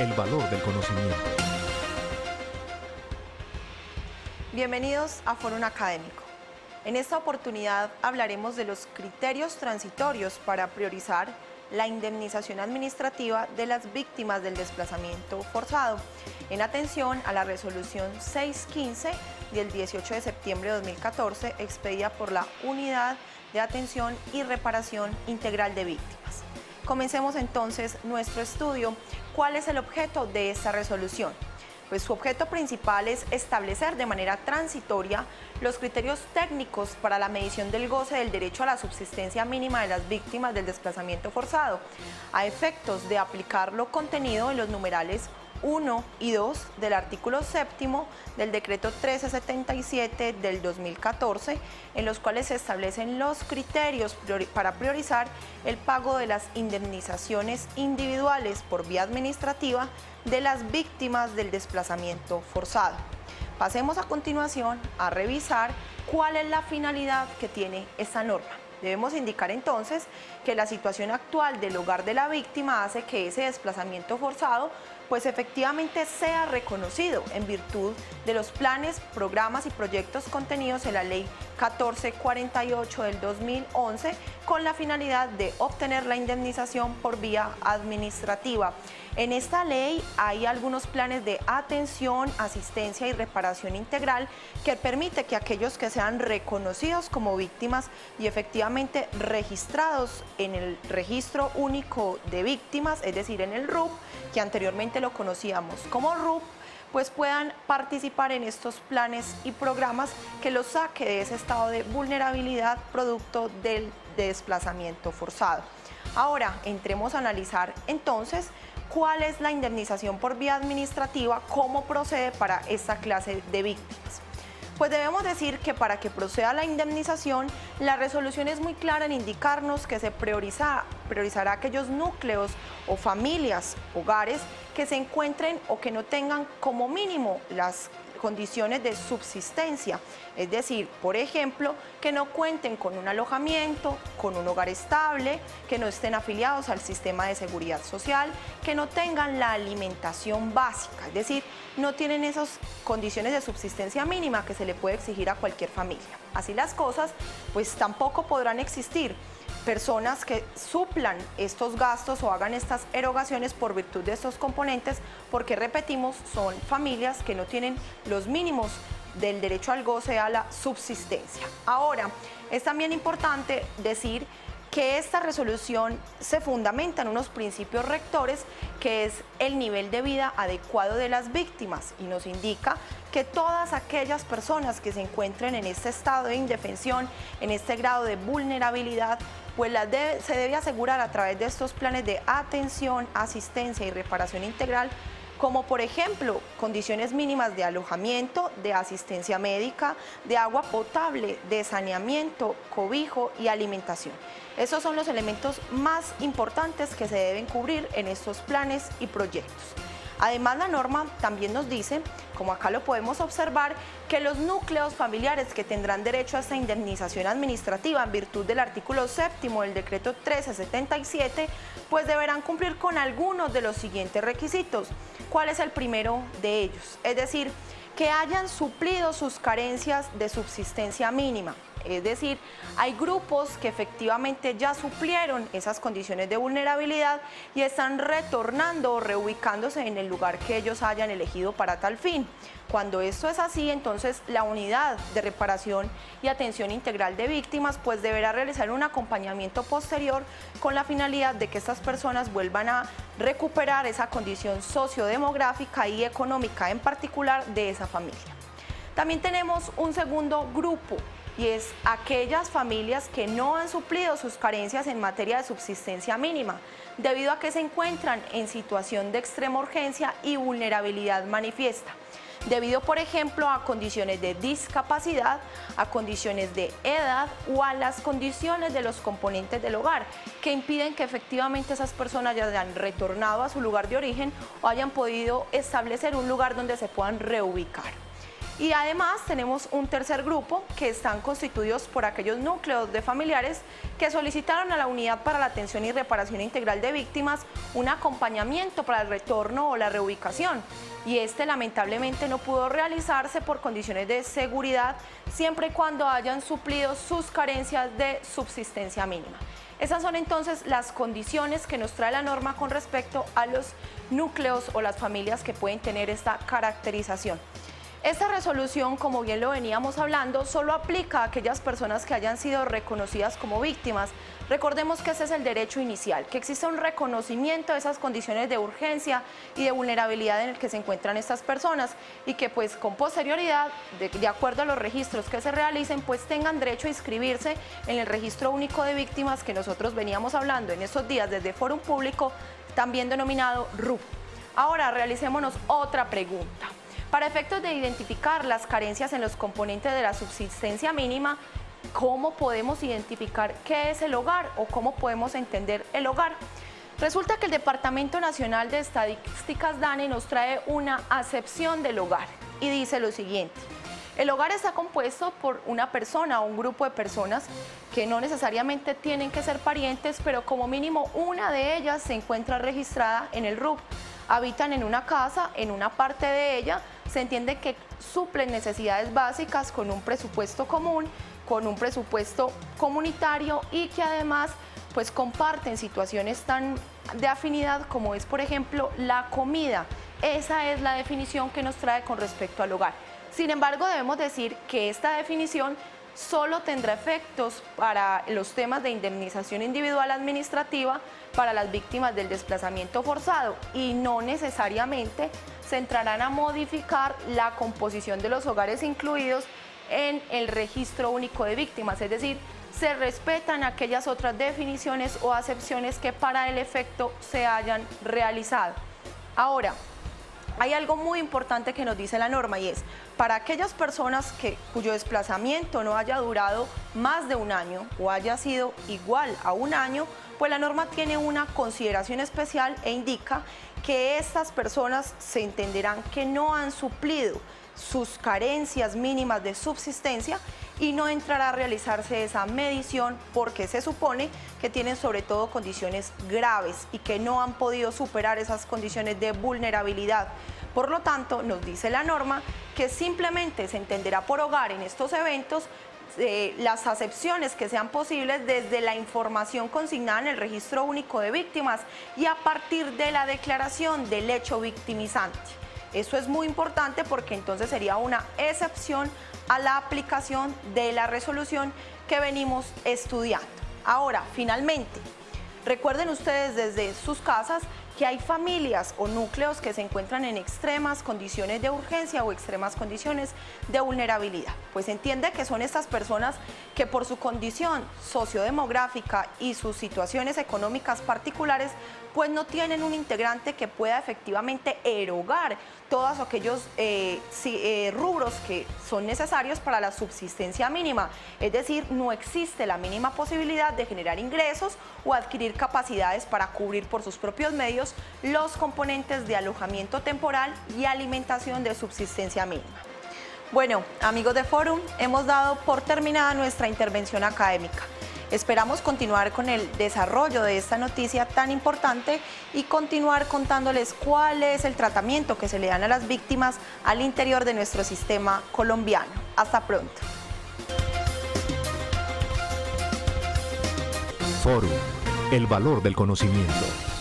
el valor del conocimiento. Bienvenidos a Fórum Académico. En esta oportunidad hablaremos de los criterios transitorios para priorizar la indemnización administrativa de las víctimas del desplazamiento forzado, en atención a la resolución 615 del 18 de septiembre de 2014, expedida por la Unidad de Atención y Reparación Integral de Víctimas. Comencemos entonces nuestro estudio. ¿Cuál es el objeto de esta resolución? Pues su objeto principal es establecer de manera transitoria los criterios técnicos para la medición del goce del derecho a la subsistencia mínima de las víctimas del desplazamiento forzado, a efectos de aplicar lo contenido en los numerales 1 y 2 del artículo 7º del decreto 1377 del 2014, en los cuales se establecen los criterios para priorizar el pago de las indemnizaciones individuales por vía administrativa de las víctimas del desplazamiento forzado. Pasemos a continuación a revisar cuál es la finalidad que tiene esta norma. Debemos indicar entonces que la situación actual del hogar de la víctima hace que ese desplazamiento forzado pues efectivamente sea reconocido en virtud de los planes, programas y proyectos contenidos en la Ley 1448 del 2011 con la finalidad de obtener la indemnización por vía administrativa. En esta ley hay algunos planes de atención, asistencia y reparación integral que permite que aquellos que sean reconocidos como víctimas y efectivamente registrados en el Registro Único de Víctimas, es decir, en el RUV, que anteriormente lo conocíamos como RUV, pues puedan participar en estos planes y programas que los saque de ese estado de vulnerabilidad producto del desplazamiento forzado. Ahora, entremos a analizar entonces cuál es la indemnización por vía administrativa, cómo procede para esta clase de víctimas. Pues debemos decir que para que proceda la indemnización, la resolución es muy clara en indicarnos que se priorizará aquellos núcleos o familias, hogares, que se encuentren o que no tengan como mínimo las condiciones de subsistencia, es decir, por ejemplo, que no cuenten con un alojamiento, con un hogar estable, que no estén afiliados al sistema de seguridad social, que no tengan la alimentación básica, es decir, no tienen esas condiciones de subsistencia mínima que se le puede exigir a cualquier familia. Así las cosas, pues tampoco podrán existir personas que suplan estos gastos o hagan estas erogaciones por virtud de estos componentes, porque repetimos, son familias que no tienen los mínimos del derecho al goce a la subsistencia. Ahora, es también importante decir que esta resolución se fundamenta en unos principios rectores, que es el nivel de vida adecuado de las víctimas, y nos indica que todas aquellas personas que se encuentren en este estado de indefensión, en este grado de vulnerabilidad, pues se debe asegurar a través de estos planes de atención, asistencia y reparación integral, como por ejemplo condiciones mínimas de alojamiento, de asistencia médica, de agua potable, de saneamiento, cobijo y alimentación. Esos son los elementos más importantes que se deben cubrir en estos planes y proyectos. Además, la norma también nos dice, como acá lo podemos observar, que los núcleos familiares que tendrán derecho a esta indemnización administrativa en virtud del artículo 7º del decreto 1377, pues deberán cumplir con algunos de los siguientes requisitos. ¿Cuál es el primero de ellos? Es decir, que hayan suplido sus carencias de subsistencia mínima. Es decir, hay grupos que efectivamente ya suplieron esas condiciones de vulnerabilidad y están retornando o reubicándose en el lugar que ellos hayan elegido para tal fin. Cuando esto es así, entonces la unidad de reparación y atención integral de víctimas pues deberá realizar un acompañamiento posterior con la finalidad de que estas personas vuelvan a recuperar esa condición sociodemográfica y económica en particular de esa familia. También tenemos un segundo grupo, y es aquellas familias que no han suplido sus carencias en materia de subsistencia mínima, debido a que se encuentran en situación de extrema urgencia y vulnerabilidad manifiesta, debido por ejemplo a condiciones de discapacidad, a condiciones de edad o a las condiciones de los componentes del hogar, que impiden que efectivamente esas personas ya hayan retornado a su lugar de origen o hayan podido establecer un lugar donde se puedan reubicar. Y además tenemos un tercer grupo que están constituidos por aquellos núcleos de familiares que solicitaron a la Unidad para la Atención y Reparación Integral de Víctimas un acompañamiento para el retorno o la reubicación. Y este lamentablemente no pudo realizarse por condiciones de seguridad, siempre y cuando hayan suplido sus carencias de subsistencia mínima. Esas son entonces las condiciones que nos trae la norma con respecto a los núcleos o las familias que pueden tener esta caracterización. Esta resolución, como bien lo veníamos hablando, solo aplica a aquellas personas que hayan sido reconocidas como víctimas. Recordemos que ese es el derecho inicial, que existe un reconocimiento de esas condiciones de urgencia y de vulnerabilidad en el que se encuentran estas personas y que pues con posterioridad, de acuerdo a los registros que se realicen, pues tengan derecho a inscribirse en el registro único de víctimas que nosotros veníamos hablando en estos días desde Fórum Público, también denominado RUP. Ahora realicémonos otra pregunta. Para efectos de identificar las carencias en los componentes de la subsistencia mínima, ¿cómo podemos identificar qué es el hogar o cómo podemos entender el hogar? Resulta que el Departamento Nacional de Estadísticas DANE nos trae una acepción del hogar y dice lo siguiente. El hogar está compuesto por una persona o un grupo de personas que no necesariamente tienen que ser parientes, pero como mínimo una de ellas se encuentra registrada en el RUP. Habitan en una casa, en una parte de ella, se entiende que suplen necesidades básicas con un presupuesto común, con un presupuesto comunitario y que además pues comparten situaciones tan de afinidad como es por ejemplo la comida. Esa es la definición que nos trae con respecto al hogar. Sin embargo, debemos decir que esta definición solo tendrá efectos para los temas de indemnización individual administrativa para las víctimas del desplazamiento forzado y no necesariamente se entrarán a modificar la composición de los hogares incluidos en el registro único de víctimas, es decir, se respetan aquellas otras definiciones o acepciones que para el efecto se hayan realizado. Ahora, hay algo muy importante que nos dice la norma y es, para aquellas personas cuyo desplazamiento no haya durado más de un año o haya sido igual a un año, pues la norma tiene una consideración especial e indica que estas personas se entenderán que no han suplido sus carencias mínimas de subsistencia y no entrará a realizarse esa medición porque se supone que tienen sobre todo condiciones graves y que no han podido superar esas condiciones de vulnerabilidad. Por lo tanto, nos dice la norma que simplemente se entenderá por hogar en estos eventos las acepciones que sean posibles desde la información consignada en el Registro Único de Víctimas y a partir de la declaración del hecho victimizante. Eso es muy importante porque entonces sería una excepción a la aplicación de la resolución que venimos estudiando. Ahora, finalmente, recuerden ustedes desde sus casas que hay familias o núcleos que se encuentran en extremas condiciones de urgencia o extremas condiciones de vulnerabilidad. Pues entiende que son estas personas que por su condición sociodemográfica y sus situaciones económicas particulares, pues no tienen un integrante que pueda efectivamente erogar todos aquellos rubros que son necesarios para la subsistencia mínima. Es decir, no existe la mínima posibilidad de generar ingresos o adquirir capacidades para cubrir por sus propios medios los componentes de alojamiento temporal y alimentación de subsistencia mínima. Bueno, amigos de Fórum, hemos dado por terminada nuestra intervención académica. Esperamos continuar con el desarrollo de esta noticia tan importante y continuar contándoles cuál es el tratamiento que se le dan a las víctimas al interior de nuestro sistema colombiano. Hasta pronto. Fórum, el valor del conocimiento.